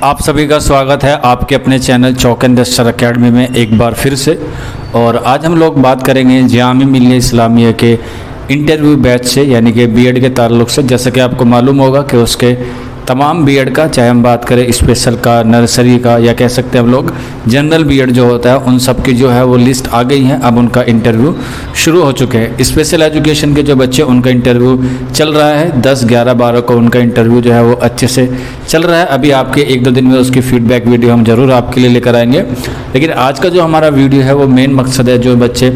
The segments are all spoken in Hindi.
आप सभी का स्वागत है आपके अपने चैनल चौक एंड दस्तर अकेडमी में एक बार फिर से। और आज हम लोग बात करेंगे जामिया मिल्लिया इस्लामिया के इंटरव्यू बैच से, यानी कि बीएड के ताल्लुक़ से। जैसा कि आपको मालूम होगा कि उसके तमाम बीएड का, चाहे हम बात करें स्पेशल का, नर्सरी का, या कह सकते हैं हम लोग जनरल बीएड जो होता है, उन सब की जो है वो लिस्ट आ गई है। अब उनका इंटरव्यू शुरू हो चुके हैं। स्पेशल एजुकेशन के जो बच्चे, उनका इंटरव्यू चल रहा है। 10, 11, 12 को उनका इंटरव्यू जो है वो अच्छे से चल रहा है। अभी आपके 1-2 दिन में उसकी फीडबैक वीडियो हम ज़रूर आपके लिए लेकर आएंगे। लेकिन आज का जो हमारा वीडियो है वो मेन मकसद है, जो बच्चे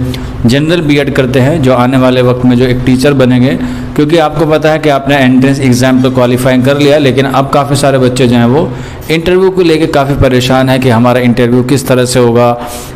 जनरल बीएड करते हैं, जो आने वाले वक्त में जो एक टीचर बनेंगे, क्योंकि आपको पता है कि आपने एंट्रेंस एग्ज़ाम तो क्वालिफाइंग कर लिया, लेकिन अब काफ़ी सारे बच्चे जो हैं वो इंटरव्यू को लेके काफ़ी परेशान है कि हमारा इंटरव्यू किस तरह से होगा,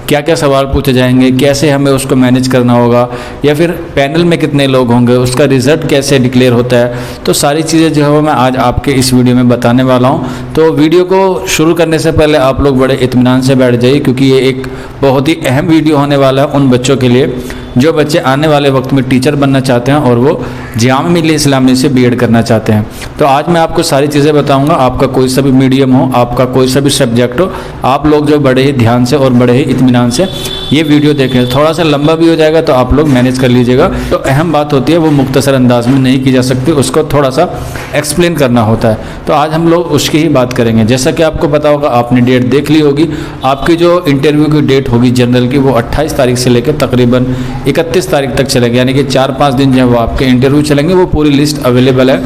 क्या क्या सवाल पूछे जाएंगे, कैसे हमें उसको मैनेज करना होगा, या फिर पैनल में कितने लोग होंगे, उसका रिज़ल्ट कैसे डिक्लेयर होता है। तो सारी चीज़ें जो है वो मैं आज आपके इस वीडियो में बताने वाला हूँ। तो वीडियो को शुरू करने से पहले आप लोग बड़े इत्मीनान से बैठ जाइए, क्योंकि ये एक बहुत ही अहम वीडियो होने वाला है उन बच्चों के लिए जो बच्चे आने वाले वक्त में टीचर बनना चाहते हैं और वो जामिया मिल्लिया इस्लामिया से बीएड करना चाहते हैं। तो आज मैं आपको सारी चीज़ें बताऊंगा। आपका कोई सा भी मीडियम हो, आपका कोई सा भी सब्जेक्ट हो, आप लोग जो बड़े ही ध्यान से और बड़े ही इत्मीनान से ये वीडियो देखें। थोड़ा सा लंबा भी हो जाएगा तो आप लोग मैनेज कर लीजिएगा। तो अहम बात होती है वो मुख्तसर अंदाज में नहीं की जा सकती, उसको थोड़ा सा एक्सप्लेन करना होता है। तो आज हम लोग उसकी ही बात करेंगे। जैसा कि आपको पता होगा, आपने डेट देख ली होगी, आपकी जो इंटरव्यू की डेट होगी जनरल की, वो 28 तारीख से लेकर तकरीबन 31 तारीख तक चलेंगे, यानी कि 4-5 दिन जो है वो आपके इंटरव्यू चलेंगे। वो पूरी लिस्ट अवेलेबल है,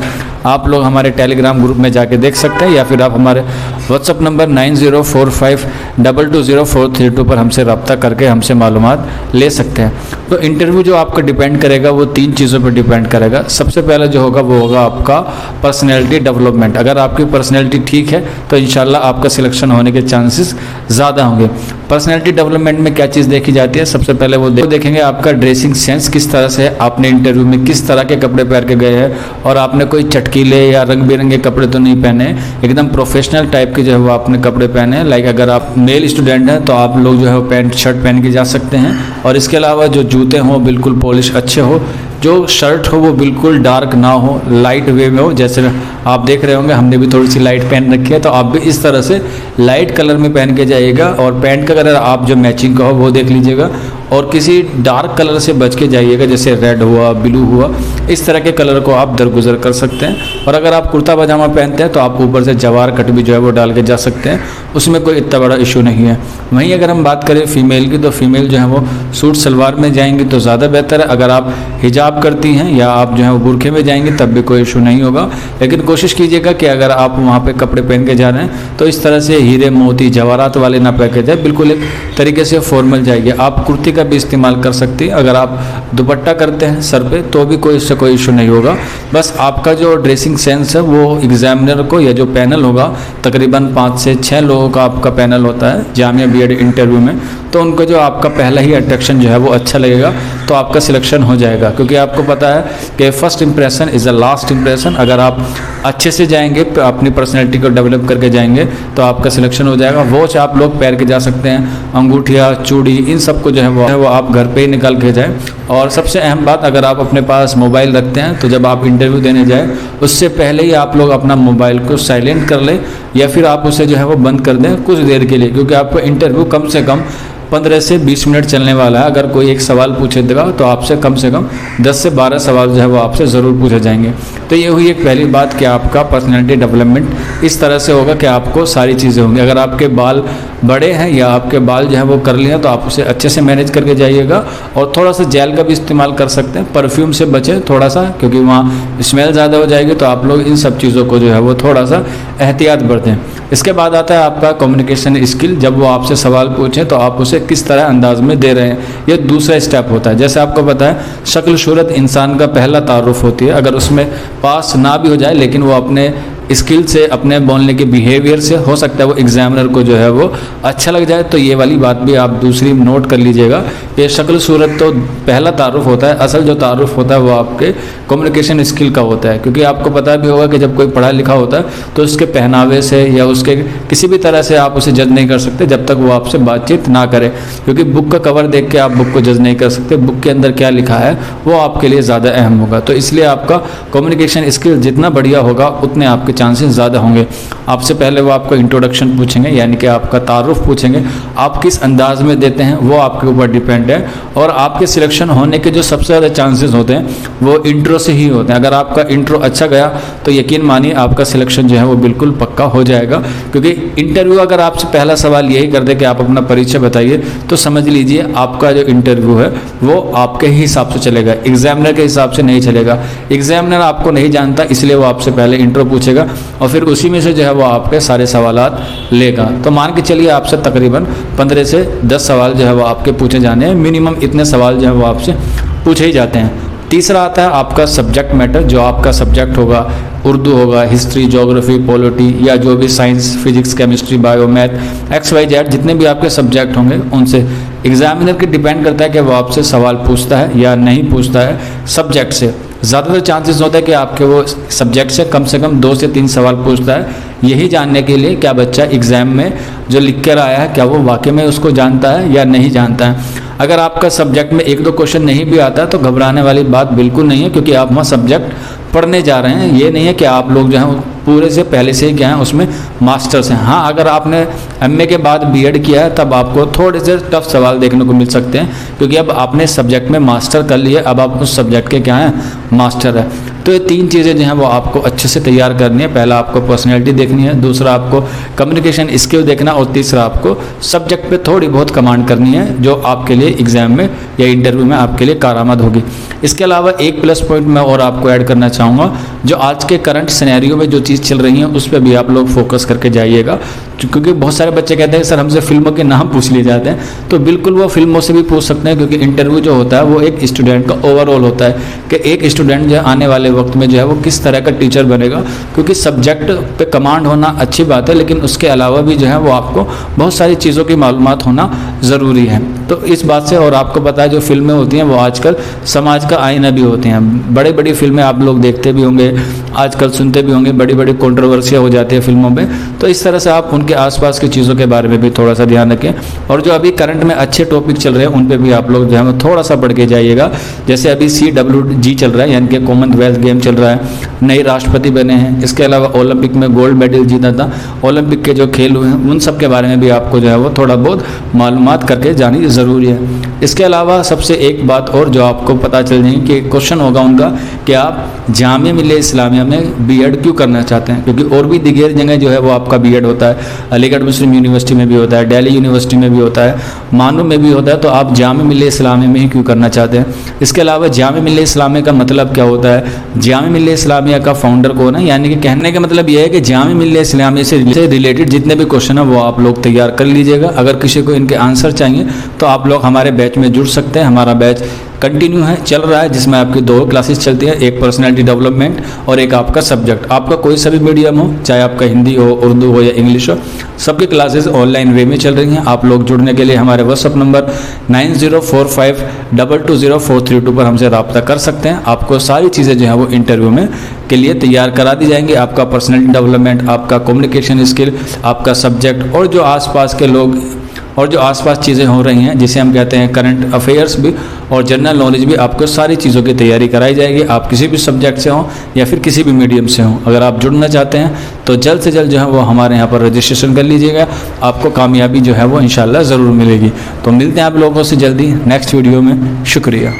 आप लोग हमारे टेलीग्राम ग्रुप में जाके देख सकते हैं, या फिर आप हमारे व्हाट्सअप नंबर 9045220432 पर हमसे रब्ता करके हमसे मालूमात ले सकते हैं। तो इंटरव्यू जो आपका डिपेंड करेगा वो 3 चीज़ों पर डिपेंड करेगा। सबसे पहले जो होगा वो होगा आपका पर्सनैलिटी डेवलपमेंट। अगर आपकी पर्सनैलिटी ठीक है तो इंशाल्लाह आपका सिलेक्शन होने के चांसेस ज़्यादा होंगे। पर्सनैलिटी डेवलपमेंट में क्या चीज़ देखी जाती है? सबसे पहले वो देखेंगे आपका ड्रेसिंग सेंस किस तरह से है, आपने इंटरव्यू में किस तरह के कपड़े पहन के गए हैं, और आपने कोई चटकीले या रंग बिरंगे कपड़े तो नहीं पहने, एकदम प्रोफेशनल टाइप के जो है वो आपने कपड़े पहने हैं। लाइक अगर आप मेल स्टूडेंट हैं तो आप लोग जो है वो पैंट शर्ट पहन के जा सकते हैं। और इसके अलावा जो जूते हों बिल्कुल पॉलिश अच्छे हो, जो शर्ट हो वो बिल्कुल डार्क ना हो, लाइट वे में हो। जैसे आप देख रहे होंगे हमने भी थोड़ी सी लाइट पहन रखी है, तो आप भी इस तरह से लाइट कलर में पहन के जाइएगा। और पैंट का कलर आप जो मैचिंग का हो वो देख लीजिएगा, और किसी डार्क कलर से बच के जाइएगा, जैसे रेड हुआ, ब्लू हुआ, इस तरह के कलर को आप दरगुजर कर सकते हैं। और अगर आप कुर्ता पजामा पहनते हैं तो आप ऊपर से जवार कट भी जो है वो डाल के जा सकते हैं, उसमें कोई इतना बड़ा इशू नहीं है। वहीं अगर हम बात करें फ़ीमेल की, तो फीमेल जो है वो सूट सलवार में जाएंगी तो ज़्यादा बेहतर है। अगर आप हिजाब करती हैं या आप जो है वो बुरखे में जाएंगे तब भी कोई इशू नहीं होगा। लेकिन कोशिश कीजिएगा कि अगर आप वहाँ पे कपड़े पहन के जा रहे हैं तो इस तरह से हीरे मोती जवाहरात वाले ना पहन के जाए, बिल्कुल एक तरीके से फॉर्मल जाइए। आप कुर्ती का भी इस्तेमाल कर सकती हैं। अगर आप दुपट्टा करते हैं सर पे तो भी कोई इससे कोई इशू नहीं होगा। बस आपका जो ड्रेसिंग सेंस है वो एग्जामिनर को, या जो पैनल होगा, तकरीबन 5 से 6 लोगों का आपका पैनल होता है जामिया बीएड इंटरव्यू में, तो उनको जो आपका पहला ही अट्रैक्शन जो है वो अच्छा लगेगा तो आपका सिलेक्शन हो जाएगा। क्योंकि आपको पता है कि first impression is the last impression. अगर आप अच्छे से जाएंगे, अपनी पर्सनैलिटी को डेवलप करके जाएंगे तो आपका सिलेक्शन हो जाएगा। वॉच आप लोग पहन के जा सकते हैं, अंगूठिया, चूड़ी, इन सब को जो है वो आप घर पे ही निकाल के जाएं। और सबसे अहम बात, अगर आप अपने पास मोबाइल रखते हैं तो जब आप इंटरव्यू देने जाएं उससे पहले ही आप लोग अपना मोबाइल को साइलेंट कर लें, या फिर आप उसे जो है वो बंद कर दें कुछ देर के लिए, क्योंकि आपका इंटरव्यू कम से कम 15 से 20 मिनट चलने वाला है। अगर कोई एक सवाल पूछेगा तो आपसे कम से कम 10 से 12 सवाल जो है वो आपसे ज़रूर पूछे जाएंगे। तो ये हुई एक पहली बात कि आपका पर्सनैलिटी डेवलपमेंट इस तरह से होगा कि आपको सारी चीज़ें होंगी। अगर आपके बाल बड़े हैं या आपके बाल जो है वो कर लिए तो आप उसे अच्छे से मैनेज करके जाइएगा। और थोड़ा सा जेल का भी इस्तेमाल कर सकते हैं, परफ्यूम से बचें थोड़ा सा, क्योंकि वहाँ स्मेल ज़्यादा हो जाएगी। तो आप लोग इन सब चीज़ों को जो है वो थोड़ा सा एहतियात बरतें। इसके बाद आता है आपका कम्युनिकेशन स्किल। जब वो आपसे सवाल पूछें तो आप उसे किस तरह अंदाज में दे रहे हैं, ये दूसरा स्टेप होता है। जैसे आपको पता है शक्ल सूरत इंसान का पहला तारुफ होती है। अगर उसमें पास ना भी हो जाए लेकिन वो अपने स्किल से, अपने बोलने के बिहेवियर से, हो सकता है वो एग्जामिनर को जो है वो अच्छा लग जाए। तो ये वाली बात भी आप दूसरी नोट कर लीजिएगा। ये शक्ल सूरत तो पहला तारुफ होता है, असल जो तारुफ होता है वो आपके कम्युनिकेशन स्किल का होता है। क्योंकि आपको पता भी होगा कि जब कोई पढ़ा लिखा होता है तो उसके पहनावे से या उसके किसी भी तरह से आप उसे जज नहीं कर सकते जब तक वो आपसे बातचीत ना करे। क्योंकि बुक का कवर देख के आप बुक को जज नहीं कर सकते, बुक के अंदर क्या लिखा है वो आपके लिए ज़्यादा अहम होगा। तो इसलिए आपका कम्युनिकेशन स्किल जितना बढ़िया होगा उतने आपके चांसेस ज़्यादा होंगे। आपसे पहले वो आपको इंट्रोडक्शन पूछेंगे, यानी कि आपका तारुफ पूछेंगे, आप किस अंदाज में देते हैं वो आपके ऊपर डिपेंड है। और आपके सिलेक्शन होने के जो सबसे ज़्यादा चांसेस होते हैं वो इंट्रो से ही होते हैं। अगर आपका इंट्रो अच्छा गया तो यकीन मानिए आपका सिलेक्शन जो है वो बिल्कुल पक्का हो जाएगा, क्योंकि इंटरव्यू अगर आपसे पहला सवाल यही कर दे कि आप अपना परिचय बताइए, तो समझ लीजिए आपका जो इंटरव्यू है वो आपके ही हिसाब से चलेगा, एग्जामिनर के हिसाब से नहीं चलेगा। एग्जामिनर आपको नहीं जानता, इसलिए वो आपसे पहले इंट्रो पूछेगा और फिर उसी में से जो है वो आपके सारे सवालात लेगा। तो मान के चलिए आपसे तकरीबन 15 से 10 सवाल जो है वो आपके पूछे जाने हैं, मिनिमम इतने सवाल जो है वो आपसे पूछे ही जाते हैं। तीसरा आता है आपका सब्जेक्ट मैटर, जो आपका सब्जेक्ट होगा, उर्दू होगा, हिस्ट्री, ज्योग्राफी, पॉलिटी या जो भी science, physics, chemistry, bio, math, XYZ जितने भी आपके सब्जेक्ट होंगे उनसे एग्जामिनर की डिपेंड करता है कि वो आपसे सवाल पूछता है या नहीं पूछता है। सब्जेक्ट से ज़्यादातर चांसेस होता है कि आपके वो सब्जेक्ट से कम 2 से 3 सवाल पूछता है, यही जानने के लिए क्या बच्चा एग्ज़ाम में जो लिख कर आया है क्या वो वाकई में उसको जानता है या नहीं जानता है। अगर आपका सब्जेक्ट में 1-2 क्वेश्चन नहीं भी आता है तो घबराने वाली बात बिल्कुल नहीं है, क्योंकि आप वहाँ सब्जेक्ट पढ़ने जा रहे हैं। ये नहीं है कि आप लोग जो हैं पूरे से पहले से ही क्या हैं उसमें मास्टर्स हैं। हाँ, अगर आपने MA के बाद B.Ed किया है तब आपको थोड़े से टफ सवाल देखने को मिल सकते हैं, क्योंकि अब आपने सब्जेक्ट में मास्टर कर लिया, अब आप उस सब्जेक्ट के क्या हैं मास्टर है। तो ये 3 चीज़ें जो हैं वो आपको अच्छे से तैयार करनी है। पहला आपको पर्सनैलिटी देखनी है, दूसरा आपको कम्युनिकेशन स्किल देखना, और तीसरा आपको सब्जेक्ट पे थोड़ी बहुत कमांड करनी है, जो आपके लिए एग्जाम में या इंटरव्यू में आपके लिए कारआमद होगी। इसके अलावा एक प्लस पॉइंट मैं और आपको ऐड करना चाहूँगा, जो आज के करंट सिनेरियो में जो चीज़ चल रही है उस पर भी आप लोग फोकस करके जाइएगा, क्योंकि बहुत सारे बच्चे कहते हैं सर हमसे फिल्मों के नाम पूछ लिए जाते हैं, तो बिल्कुल वो फिल्मों से भी पूछ सकते हैं, क्योंकि इंटरव्यू जो होता है वो एक स्टूडेंट का ओवरऑल होता है कि एक स्टूडेंट जो है आने वाले वक्त में जो है वो किस तरह का टीचर बनेगा। क्योंकि सब्जेक्ट पे कमांड होना अच्छी बात है, लेकिन उसके अलावा भी जो है वो आपको बहुत सारी चीज़ों की मालूमात होना ज़रूरी है। तो इस बात से, और आपको पता है जो फिल्में होती हैं वो आजकल समाज का आईना भी होती हैं। बड़ी बड़ी फिल्में आप लोग देखते भी होंगे, आजकल सुनते भी होंगे, बड़ी बड़ी कंट्रोवर्सियाँ हो जाती है फिल्मों में। तो इस तरह से आप उनके आसपास की चीज़ों के बारे में भी थोड़ा सा ध्यान रखें, और जो अभी करंट में अच्छे टॉपिक चल रहे हैं उन पे भी आप लोग जो है थोड़ा सा पढ़ के जाइएगा। जैसे अभी CWG चल रहा है, यानी कि कॉमनवेल्थ गेम चल रहा है, नए राष्ट्रपति बने हैं। इसके अलावा ओलंपिक में गोल्ड मेडल जीता था, ओलंपिक के जो खेल हुए हैं उन सब के बारे में भी आपको जो है वो थोड़ा बहुत मालूमात करके जानी ज़रूरी है। इसके अलावा सबसे एक बात और जो आपको पता चल जाएगी कि क्वेश्चन होगा उनका कि आप जामिया मिल्लिया इस्लामिया में B.Ed क्यों करना चाहते हैं, क्योंकि और भी दिगेर जगह जो है वो आपका B.Ed होता है, अलीगढ़ मुस्लिम यूनिवर्सिटी में भी होता है, दिल्ली यूनिवर्सिटी में भी होता है, मानू में भी होता है, तो आप जामिया मिल्लिया इस्लामिया में ही क्यों करना चाहते हैं। इसके अलावा जामिया मिल्लिया इस्लामिया का मतलब क्या होता है, जामिया मिल्लिया इस्लामिया का फाउंडर कौन है, यानी कि कहने का मतलब यह है कि जामिया मिल्लिया इस्लामिया से रिलेटेड जितने भी क्वेश्चन है वो आप लोग तैयार कर लीजिएगा। अगर किसी को इनके आंसर चाहिए तो आप लोग हमारे बैच में जुड़ सकते हैं। हमारा बैच कंटिन्यू है, चल रहा है, जिसमें आपकी 2 क्लासेस चलती है, एक पर्सनैलिटी डेवलपमेंट और एक आपका सब्जेक्ट। आपका कोई सा भी मीडियम हो, चाहे आपका हिंदी हो, उर्दू हो या इंग्लिश हो, सबकी क्लासेस ऑनलाइन वे में चल रही हैं। आप लोग जुड़ने के लिए हमारे व्हाट्सअप नंबर 9045220432 पर हमसे रब्ता कर सकते हैं। आपको सारी चीज़ें जो है वो इंटरव्यू में के लिए तैयार करा दी जाएंगी। आपका पर्सनैलिटी डेवलपमेंट, आपका कम्युनिकेशन स्किल, आपका सब्जेक्ट, और जो आसपास के लोग और जो आसपास चीज़ें हो रही हैं जिसे हम कहते हैं करंट अफेयर्स भी, और जनरल नॉलेज भी, आपको सारी चीज़ों की तैयारी कराई जाएगी। आप किसी भी सब्जेक्ट से हों या फिर किसी भी मीडियम से हों, अगर आप जुड़ना चाहते हैं तो जल्द से जल्द जो है वो हमारे यहाँ पर रजिस्ट्रेशन कर लीजिएगा। आपको कामयाबी जो है वो इंशाल्लाह ज़रूर मिलेगी। तो मिलते हैं आप लोगों से जल्दी नेक्स्ट वीडियो में। शुक्रिया।